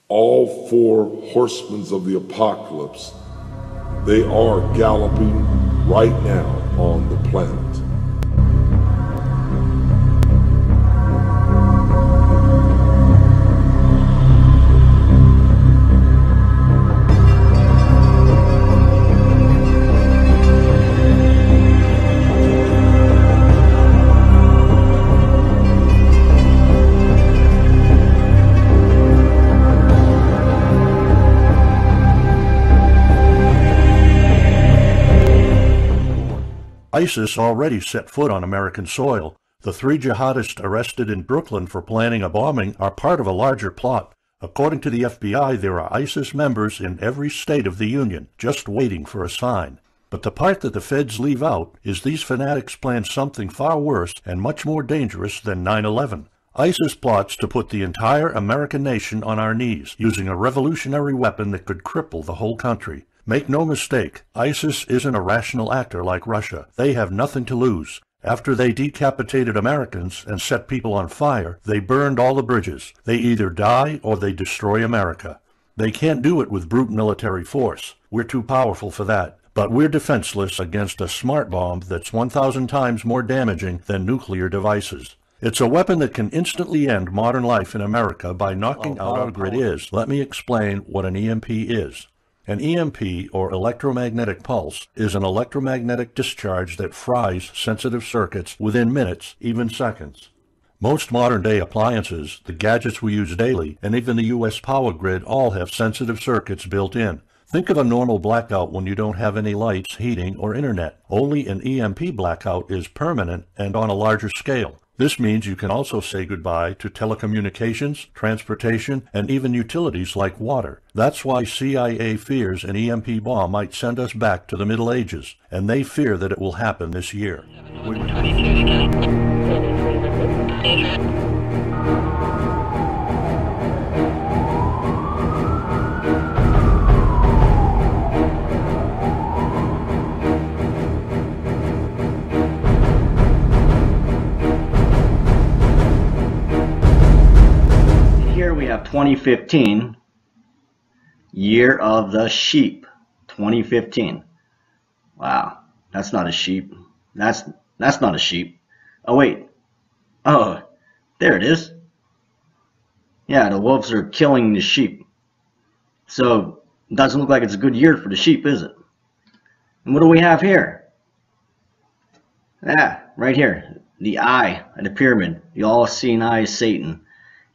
All four horsemen of the apocalypse, they are galloping right now on the planet. ISIS already set foot on American soil. The 3 jihadists arrested in Brooklyn for planning a bombing are part of a larger plot. According to the FBI, there are ISIS members in every state of the Union, just waiting for a sign. But the part that the feds leave out is these fanatics plan something far worse and much more dangerous than 9/11. ISIS plots to put the entire American nation on our knees, using a revolutionary weapon that could cripple the whole country. Make no mistake, ISIS isn't a rational actor like Russia. They have nothing to lose. After they decapitated Americans and set people on fire, they burned all the bridges. They either die or they destroy America. They can't do it with brute military force. We're too powerful for that. But we're defenseless against a smart bomb that's 1,000 times more damaging than nuclear devices. It's a weapon that can instantly end modern life in America by knocking out our grid. Let me explain what an EMP is. An EMP, or electromagnetic pulse, is an electromagnetic discharge that fries sensitive circuits within minutes, even seconds. Most modern-day appliances, the gadgets we use daily, and even the U.S. power grid all have sensitive circuits built in. Think of a normal blackout when you don't have any lights, heating, or internet. Only an EMP blackout is permanent and on a larger scale. This means you can also say goodbye to telecommunications, transportation, and even utilities like water. That's why CIA fears an EMP bomb might send us back to the Middle Ages, and they fear that it will happen this year. We have 2015, year of the sheep. 2015. Wow, that's not a sheep. That's not a sheep. Oh wait. Oh, there it is. Yeah, the wolves are killing the sheep. So it doesn't look like it's a good year for the sheep, is it? And what do we have here? Yeah, right here. The eye of the pyramid. The all-seeing eye of Satan.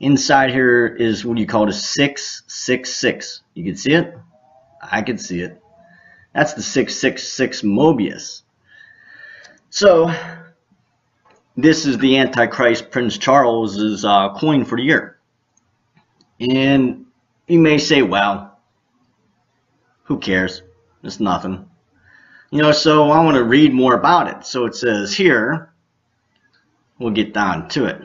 Inside here is what you call the 666. You can see it? I can see it. That's the 666 Mobius. So, this is the Antichrist Prince Charles's coin for the year. And you may say, well, who cares? It's nothing. You know, so I want to read more about it. So it says here, we'll get down to it.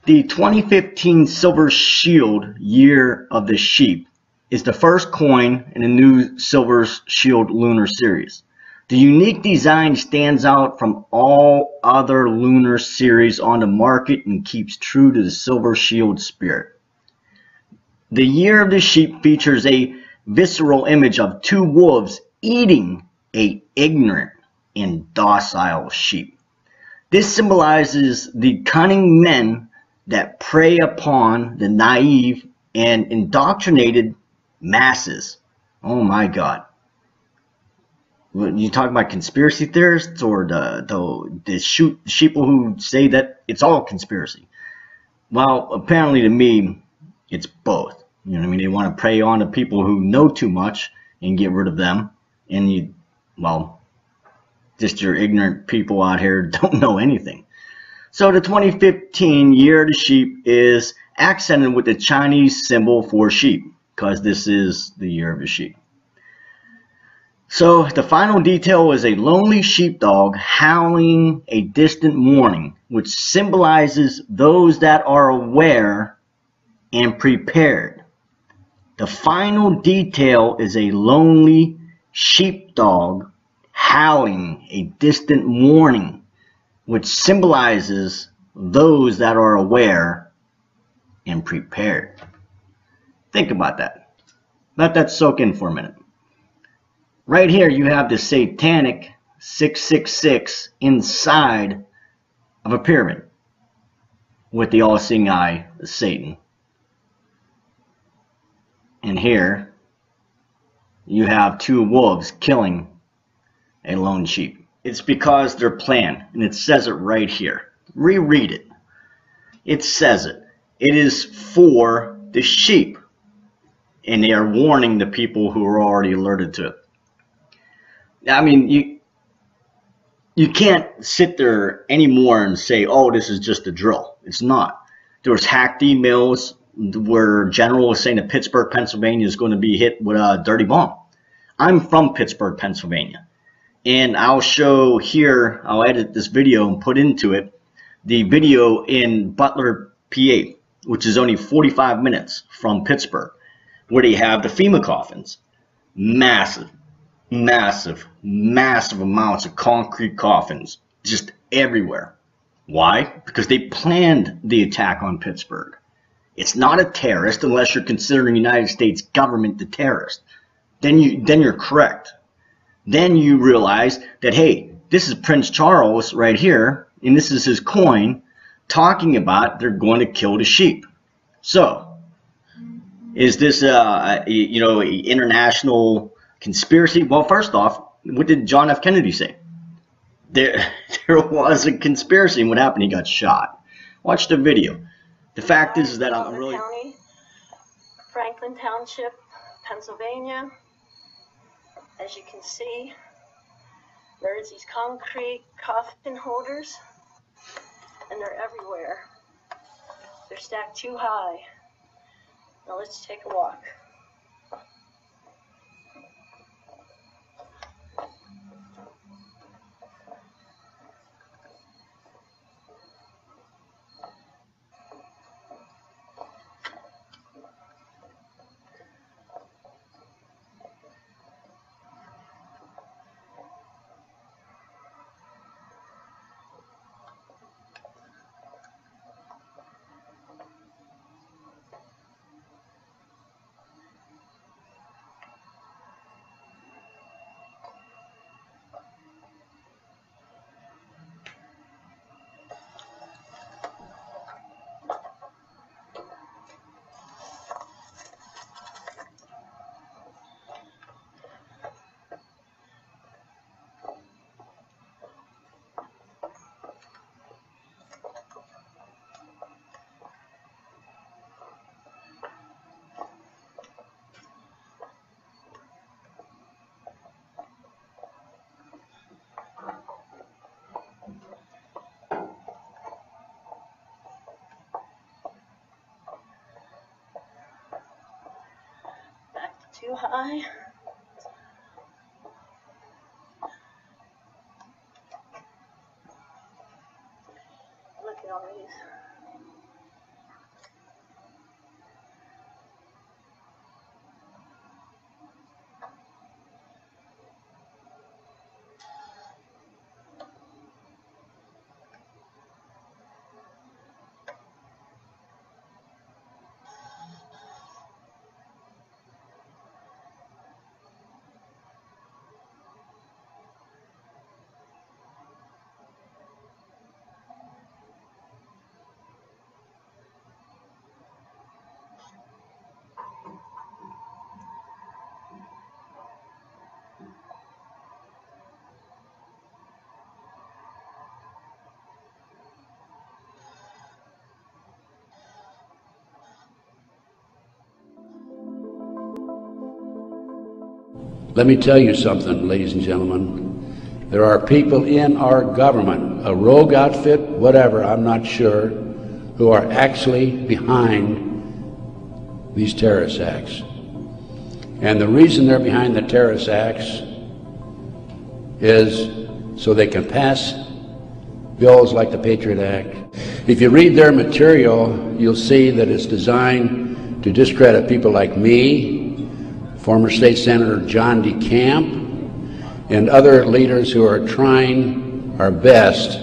The 2015 Silver Shield Year of the Sheep is the first coin in the new Silver Shield Lunar Series. The unique design stands out from all other lunar series on the market and keeps true to the Silver Shield spirit. The Year of the Sheep features a visceral image of 2 wolves eating an ignorant and docile sheep. This symbolizes the cunning men that prey upon the naive and indoctrinated masses. Oh my God. When you talk about conspiracy theorists or the sheeple who say that it's all conspiracy. Well, apparently to me, it's both. You know what I mean? They want to prey on the people who know too much and get rid of them. And just your ignorant people out here don't know anything. So the 2015 Year of the Sheep is accented with the Chinese symbol for sheep, because this is the Year of the Sheep. So the final detail is a lonely sheepdog howling a distant warning, which symbolizes those that are aware and prepared. The final detail is a lonely sheepdog howling a distant warning, which symbolizes those that are aware and prepared. Think about that. Let that soak in for a minute. Right here you have the satanic 666 inside of a pyramid with the all-seeing eye, Satan. And here you have two wolves killing a lone sheep. It's because their plan, and it says it right here. Reread it. It says it. It is for the sheep. And they are warning the people who are already alerted to it. I mean, you can't sit there anymore and say, oh, this is just a drill. It's not. There was hacked emails where General was saying that Pittsburgh, Pennsylvania is going to be hit with a dirty bomb. I'm from Pittsburgh, Pennsylvania. And I'll show here, I'll edit this video and put into it the video in Butler, PA, which is only 45 minutes from Pittsburgh, where they have the FEMA coffins. Massive, massive, massive amounts of concrete coffins just everywhere. Why? Because they planned the attack on Pittsburgh. It's not a terrorist unless you're considering the United States government the terrorist. Then you're correct. Then you realize that, hey, this is Prince Charles right here, and this is his coin talking about they're going to kill the sheep. So, is this international conspiracy? Well, first off, what did John F. Kennedy say? There was a conspiracy, and what happened? He got shot. Watch the video. The fact is that I'm really... County, Franklin Township, Pennsylvania. As you can see, there's these concrete coffin holders, and they're everywhere. They're stacked too high. Now let's take a walk. Too high. Look at all these. Let me tell you something, ladies and gentlemen. There are people in our government, a rogue outfit, whatever, I'm not sure, who are actually behind these terrorist acts. And the reason they're behind the terrorist acts is so they can pass bills like the Patriot Act. If you read their material, you'll see that it's designed to discredit people like me, former State Senator John DeCamp, and other leaders who are trying our best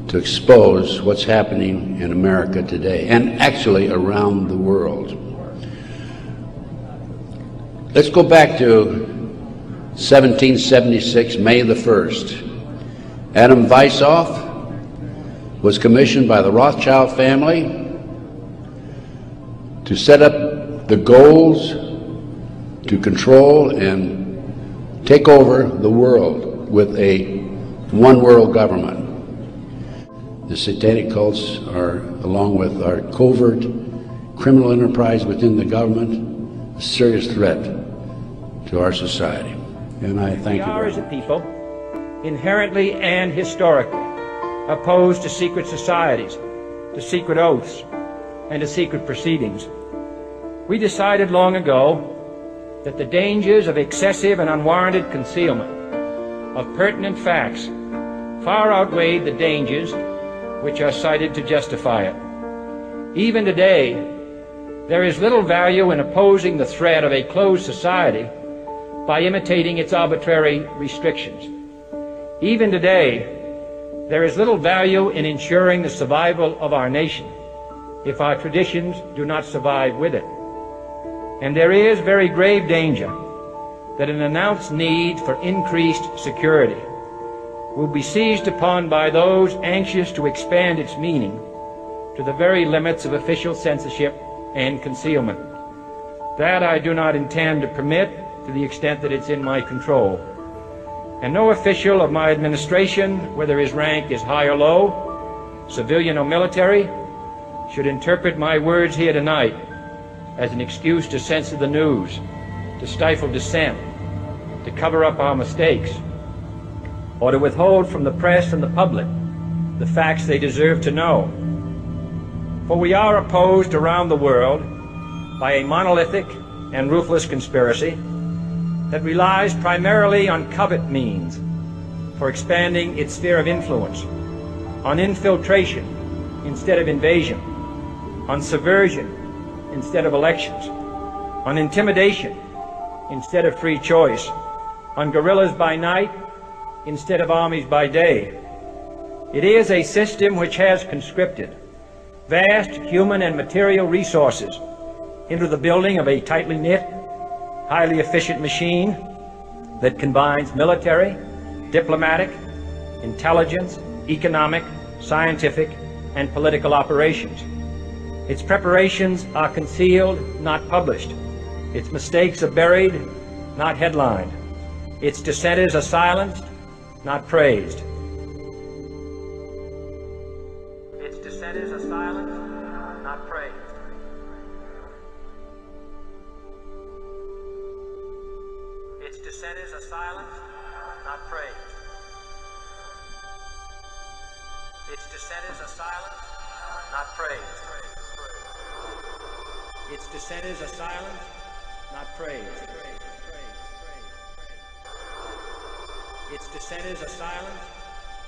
to expose what's happening in America today, and actually around the world. Let's go back to 1776, May the 1st. Adam Weishaupt was commissioned by the Rothschild family to set up the goals to control and take over the world with a one world government. The satanic cults are, along with our covert criminal enterprise within the government, a serious threat to our society. And I thank you. We are, as a people, inherently and historically opposed to secret societies, to secret oaths, and to secret proceedings. We decided long ago that the dangers of excessive and unwarranted concealment of pertinent facts far outweighed the dangers which are cited to justify it. Even today, there is little value in opposing the threat of a closed society by imitating its arbitrary restrictions. Even today, there is little value in ensuring the survival of our nation if our traditions do not survive with it. And there is very grave danger that an announced need for increased security will be seized upon by those anxious to expand its meaning to the very limits of official censorship and concealment. That I do not intend to permit to the extent that it's in my control. And no official of my administration, whether his rank is high or low, civilian or military, should interpret my words here tonight as an excuse to censor the news, to stifle dissent, to cover up our mistakes, or to withhold from the press and the public the facts they deserve to know. For we are opposed around the world by a monolithic and ruthless conspiracy that relies primarily on covert means for expanding its sphere of influence, on infiltration instead of invasion, on subversion instead of elections, on intimidation instead of free choice, on guerrillas by night instead of armies by day. It is a system which has conscripted vast human and material resources into the building of a tightly knit, highly efficient machine that combines military, diplomatic, intelligence, economic, scientific, and political operations. Its preparations are concealed, not published. Its mistakes are buried, not headlined. Its dissenters are silenced, not praised. Its dissenters are silenced, not praised. Its dissenters are silenced, not praised. Its dissenters are silenced, not praised. Its dissenters are silenced, not praised. Its dissenters are silenced,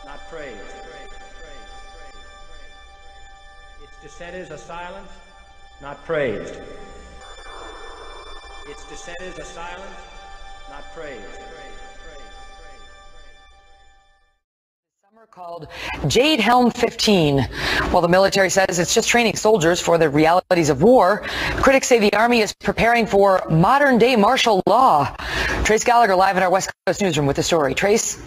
not praised. Its dissenters are silenced, not praised. Its dissenters are silenced, not praised. Summer called Jade Helm 15. While the military says it's just training soldiers for the realities of war, critics say the Army is preparing for modern-day martial law. Trace Gallagher live in our West Coast newsroom with the story. Trace?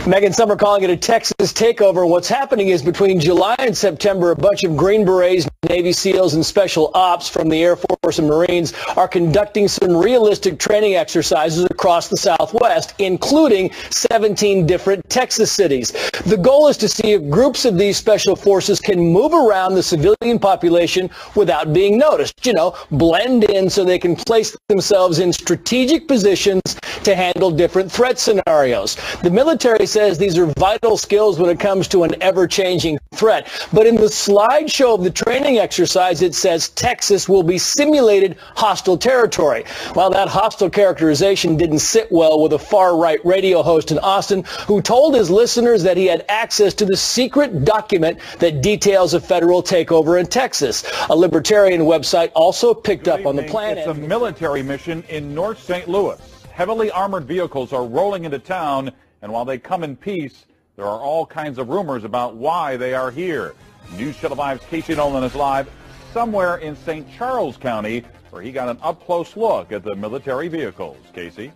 Megan, some are calling it a Texas takeover. What's happening is between July and September, a bunch of Green Berets, Navy SEALs, and Special Ops from the Air Force and Marines are conducting some realistic training exercises across the Southwest, including 17 different Texas cities. The goal is to see if groups of these special forces can move around the civilian population without being noticed. You know, blend in so they can place themselves in strategic positions to handle different threat scenarios. The military says these are vital skills when it comes to an ever-changing threat. But in the slideshow of the training exercise, it says Texas will be simulated hostile territory. Well, that hostile characterization didn't sit well with a far-right radio host in Austin who told his listeners that he had access to the secret document that details a federal takeover in Texas. A libertarian website also picked up on the plan. It's a military mission in North St. Louis. Heavily armored vehicles are rolling into town, and while they come in peace, there are all kinds of rumors about why they are here. News Channel 5's Casey Nolan is live somewhere in St. Charles County where he got an up-close look at the military vehicles. Casey?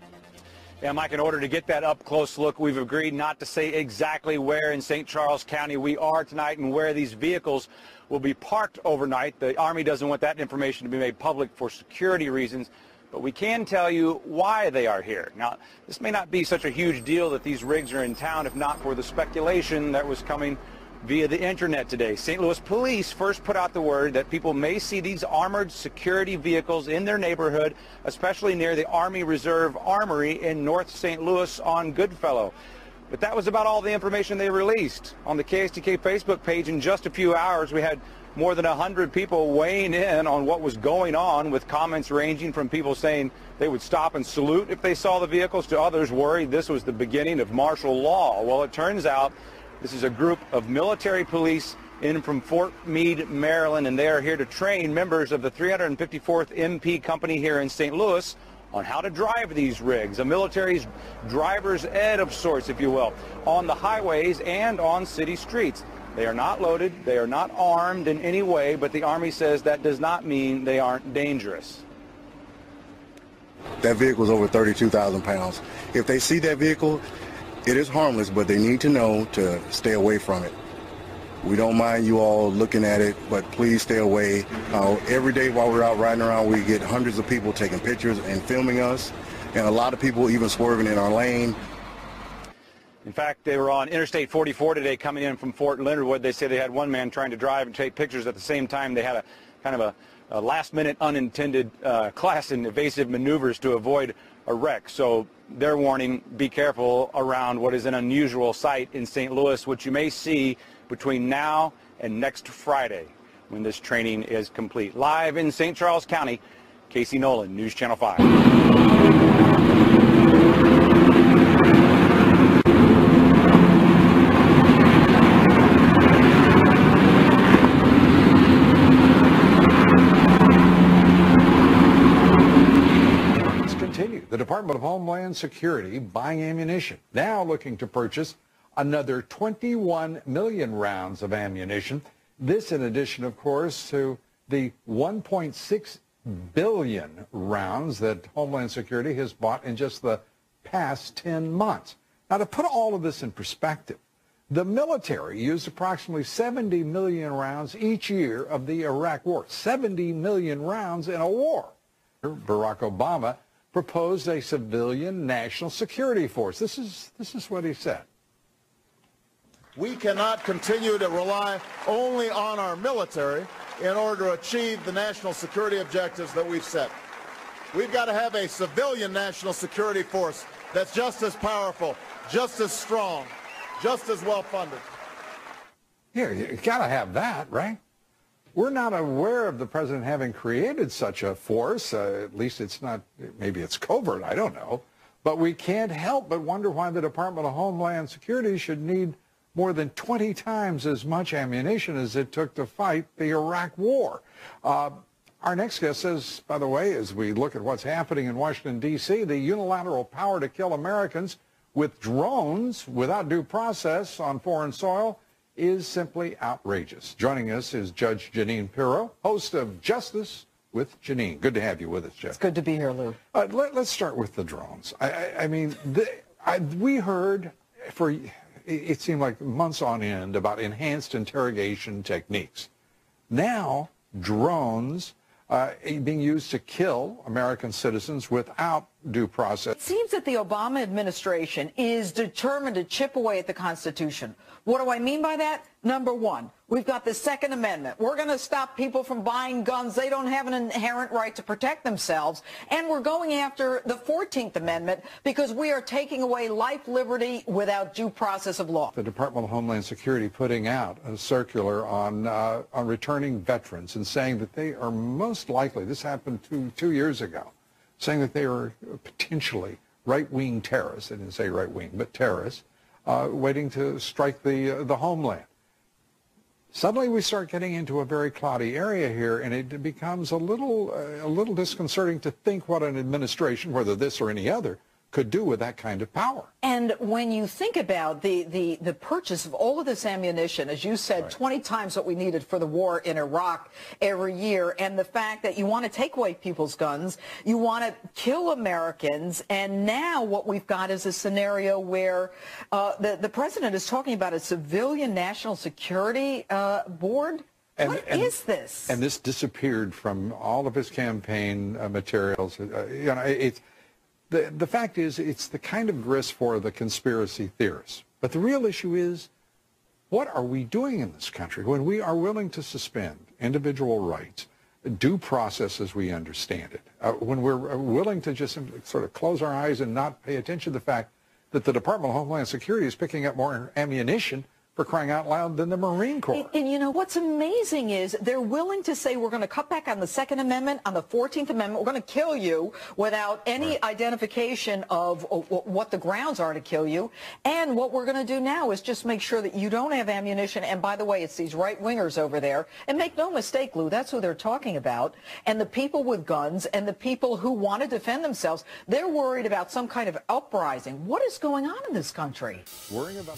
Yeah, Mike, in order to get that up-close look, we've agreed not to say exactly where in St. Charles County we are tonight and where these vehicles will be parked overnight. The Army doesn't want that information to be made public for security reasons, but we can tell you why they are here. Now, this may not be such a huge deal that these rigs are in town if not for the speculation that was coming via the internet today. St. Louis police first put out the word that people may see these armored security vehicles in their neighborhood, especially near the Army Reserve Armory in North St. Louis on Goodfellow. But that was about all the information they released. On the KSTK Facebook page in just a few hours, we had more than 100 people weighing in on what was going on, with comments ranging from people saying they would stop and salute if they saw the vehicles to others worried this was the beginning of martial law. Well, it turns out this is a group of military police in from Fort Meade, Maryland, and they are here to train members of the 354th MP Company here in St. Louis on how to drive these rigs, a military's driver's ed of sorts, if you will, on the highways and on city streets. They are not loaded, they are not armed in any way, but the Army says that does not mean they aren't dangerous. That vehicle is over 32,000 pounds. If they see that vehicle, it is harmless, but they need to know to stay away from it. We don't mind you all looking at it, but please stay away. Every day while we're out riding around, we get hundreds of people taking pictures and filming us, and a lot of people even swerving in our lane. In fact, they were on Interstate 44 today coming in from Fort Leonard Wood. They say they had one man trying to drive and take pictures at the same time. They had a kind of a last-minute unintended class in evasive maneuvers to avoid a wreck. So they're warning, be careful around what is an unusual sight in St. Louis, which you may see between now and next Friday when this training is complete. Live in St. Charles County, Casey Nolan, News Channel 5. The Department of Homeland Security buying ammunition, now looking to purchase another 21 million rounds of ammunition. This in addition, of course, to the 1.6 billion rounds that Homeland Security has bought in just the past 10 months. Now, to put all of this in perspective, the military used approximately 70 million rounds each year of the Iraq War. 70 million rounds in a war. Barack Obama proposed a civilian national security force. This is what he said. We cannot continue to rely only on our military in order to achieve the national security objectives that we've set. We've got to have a civilian national security force that's just as powerful, just as strong, just as well funded. Yeah, you got to have that, right? We're not aware of the president having created such a force. At least it's not, maybe it's covert, I don't know. But we can't help but wonder why the Department of Homeland Security should need more than 20 times as much ammunition as it took to fight the Iraq War. Our next guest says, by the way, as we look at what's happening in Washington, D.C., the unilateral power to kill Americans with drones without due process on foreign soil is simply outrageous. Joining us is Judge Jeanine Pirro, host of Justice with Jeanine. Good to have you with us, Judge. It's good to be here, Lou. Let's start with the drones. I mean, we heard for, it seemed like months on end, about enhanced interrogation techniques. Now, drones being used to kill American citizens without due process. It seems that the Obama administration is determined to chip away at the Constitution. What do I mean by that? Number one, we've got the Second Amendment. We're going to stop people from buying guns. They don't have an inherent right to protect themselves. And we're going after the 14th Amendment because we are taking away life, liberty without due process of law. The Department of Homeland Security putting out a circular on returning veterans and saying that they are most likely, this happened two years ago, saying that they are potentially right-wing terrorists. They didn't say right-wing, but terrorists, waiting to strike the homeland. Suddenly we start getting into a very cloudy area here, and it becomes a little disconcerting to think what an administration, whether this or any other, could do with that kind of power. And when you think about the purchase of all of this ammunition, as you said, Right. 20 times what we needed for the war in Iraq every year, and the fact that you want to take away people's guns, you want to kill Americans, and now what we've got is a scenario where the president is talking about a civilian national security board. What is this? And this disappeared from all of his campaign materials. It's the fact is, it's the kind of grist for the conspiracy theorists. But the real issue is, what are we doing in this country when we are willing to suspend individual rights, due process as we understand it, when we're willing to just sort of close our eyes and not pay attention to the fact that the Department of Homeland Security is picking up more ammunition, for crying out loud, than the Marine Corps. And you know, what's amazing is they're willing to say we're going to cut back on the Second Amendment, on the 14th Amendment, we're going to kill you without any identification of what the grounds are to kill you. And what we're going to do now is just make sure that you don't have ammunition. And by the way, it's these right-wingers over there. And make no mistake, Lou, that's who they're talking about. And the people with guns and the people who want to defend themselves, they're worried about some kind of uprising. What is going on in this country? Worrying about...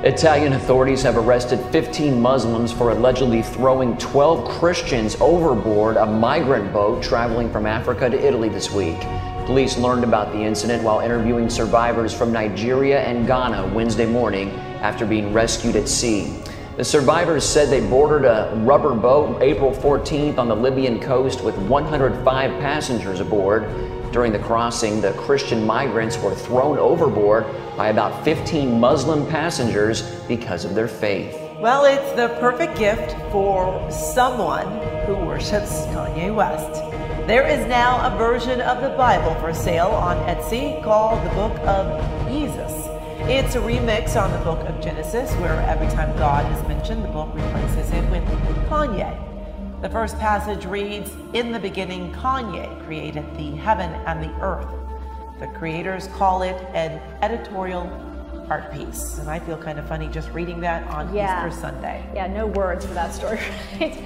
Italian authorities have arrested 15 Muslims for allegedly throwing 12 Christians overboard a migrant boat traveling from Africa to Italy this week. Police learned about the incident while interviewing survivors from Nigeria and Ghana Wednesday morning after being rescued at sea. The survivors said they boarded a rubber boat April 14th on the Libyan coast with 105 passengers aboard. During the crossing, the Christian migrants were thrown overboard by about 15 Muslim passengers because of their faith. Well, it's the perfect gift for someone who worships Kanye West. There is now a version of the Bible for sale on Etsy called the Book of Jesus. It's a remix on the Book of Genesis, where every time God is mentioned, the book replaces it with Kanye. The first passage reads, "In the beginning, Kanye created the heaven and the earth." The creators call it an editorial art piece. And I feel kind of funny just reading that on Easter Sunday. Yeah, no words for that story, right?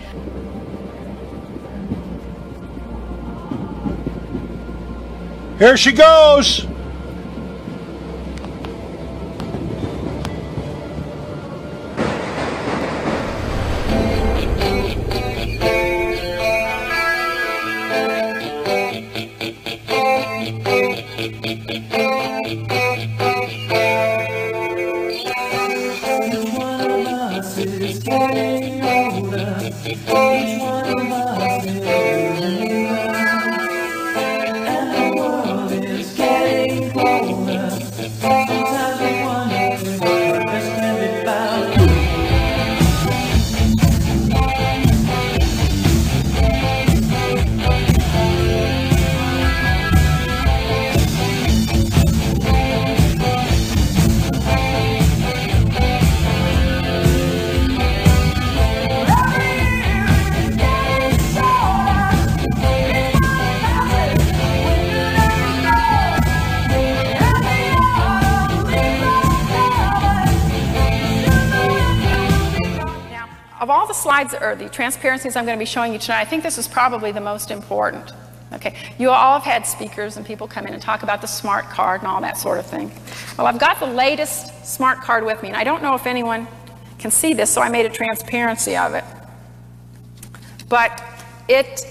Here she goes! Slides or the transparencies I'm going to be showing you tonight, I think this is probably the most important. Okay, you all have had speakers and people come in and talk about the smart card and all that sort of thing. Well, I've got the latest smart card with me, and I don't know if anyone can see this, so I made a transparency of it. But it's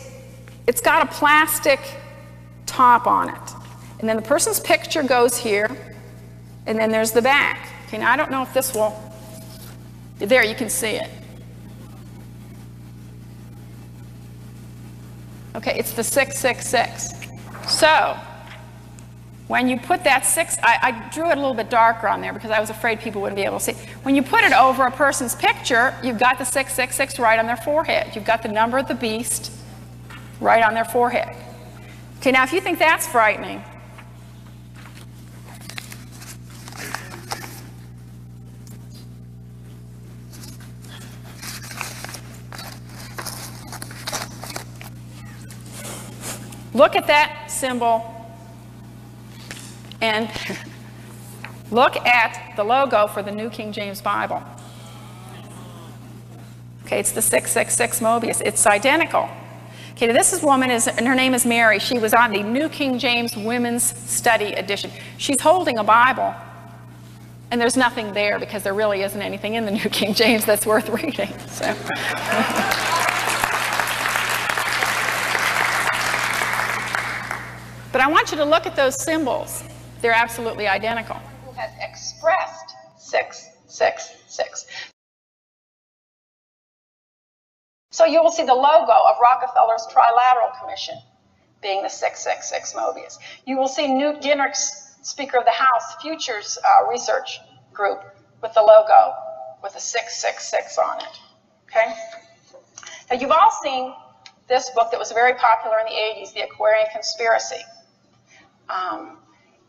got a plastic top on it, and then the person's picture goes here, and then there's the back. Okay, now I don't know if this will. There, you can see it. Okay, it's the 666. So, when you put that 6, I drew it a little bit darker on there because I was afraid people wouldn't be able to see. When you put it over a person's picture, you've got the 666 right on their forehead. You've got the number of the beast right on their forehead. Okay, now if you think that's frightening, look at that symbol and look at the logo for the New King James Bible. Okay, it's the 666 Mobius. It's identical. Okay, this is woman, and her name is Mary. She was on the New King James Women's Study Edition. She's holding a Bible, and there's nothing there because there really isn't anything in the New King James that's worth reading. So. But I want you to look at those symbols. They're absolutely identical. Who has expressed 666. So you will see the logo of Rockefeller's Trilateral Commission being the 666 Mobius. You will see Newt Gingrich's Speaker of the House Futures Research Group with the logo with the 666 on it. Okay? Now you've all seen this book that was very popular in the 80s, The Aquarian Conspiracy.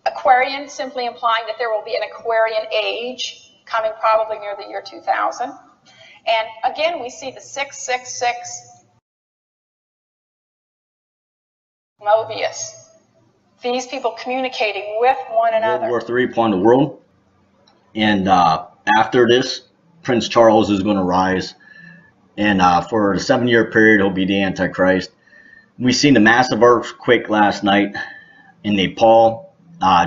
Aquarian simply implying that there will be an Aquarian age coming probably near the year 2000. And again, we see the 666 Mobius. These people communicating with one another. World War III upon the world. And after this, Prince Charles is going to rise. And for a 7-year period, he'll be the Antichrist. We've seen the massive earthquake last night in Nepal.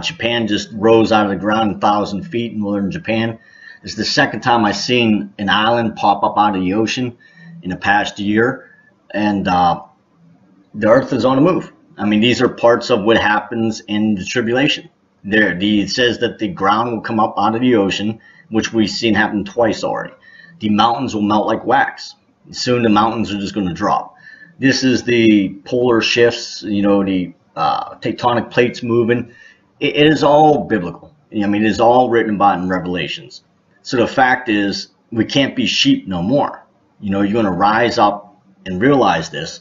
Japan just rose out of the ground 1,000 feet in northern Japan. It's the second time I've seen an island pop up out of the ocean in the past year, and the earth is on the move. I mean, these are parts of what happens in the tribulation. It says that the ground will come up out of the ocean, which we've seen happen twice already. The mountains will melt like wax. Soon the mountains are just going to drop. This is the polar shifts, you know, the tectonic plates moving. It is all biblical. I mean, it is all written about in Revelations. So the fact is, we can't be sheep no more. You know, you're going to rise up and realize this,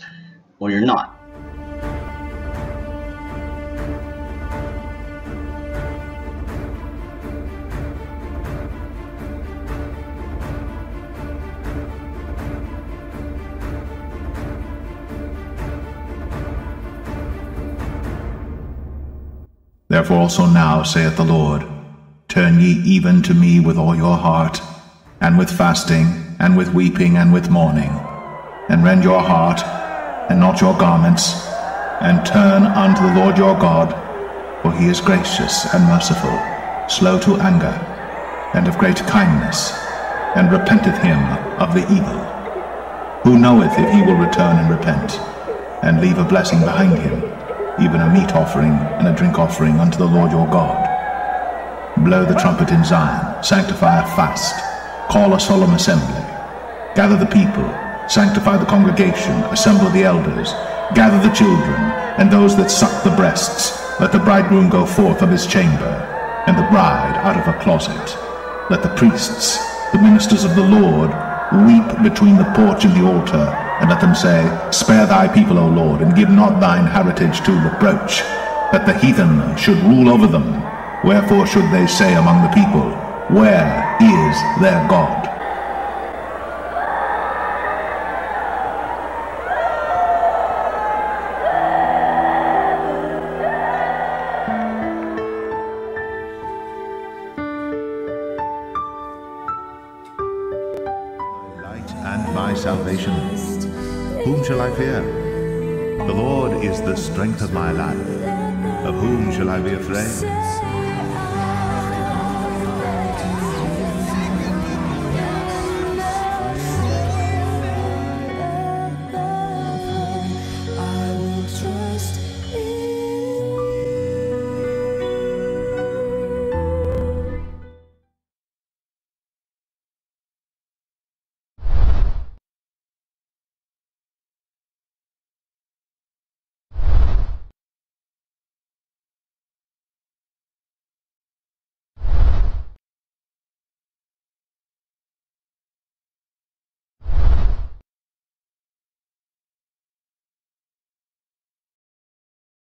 or you're not. Therefore also now, saith the Lord, turn ye even to me with all your heart, and with fasting, and with weeping, and with mourning, and rend your heart, and not your garments, and turn unto the Lord your God, for he is gracious and merciful, slow to anger, and of great kindness, and repenteth him of the evil. Who knoweth if he will return and repent, and leave a blessing behind him, even a meat offering and a drink offering unto the Lord your God? Blow the trumpet in Zion, sanctify a fast, call a solemn assembly, gather the people, sanctify the congregation, assemble the elders, gather the children, and those that suck the breasts. Let the bridegroom go forth of his chamber, and the bride out of her closet. Let the priests, the ministers of the Lord, weep between the porch and the altar, and let them say, spare thy people, O Lord, and give not thine heritage to reproach, that the heathen should rule over them. Wherefore should they say among the people, where is their God? Salvation. Whom shall I fear? The Lord is the strength of my life. Of whom shall I be afraid?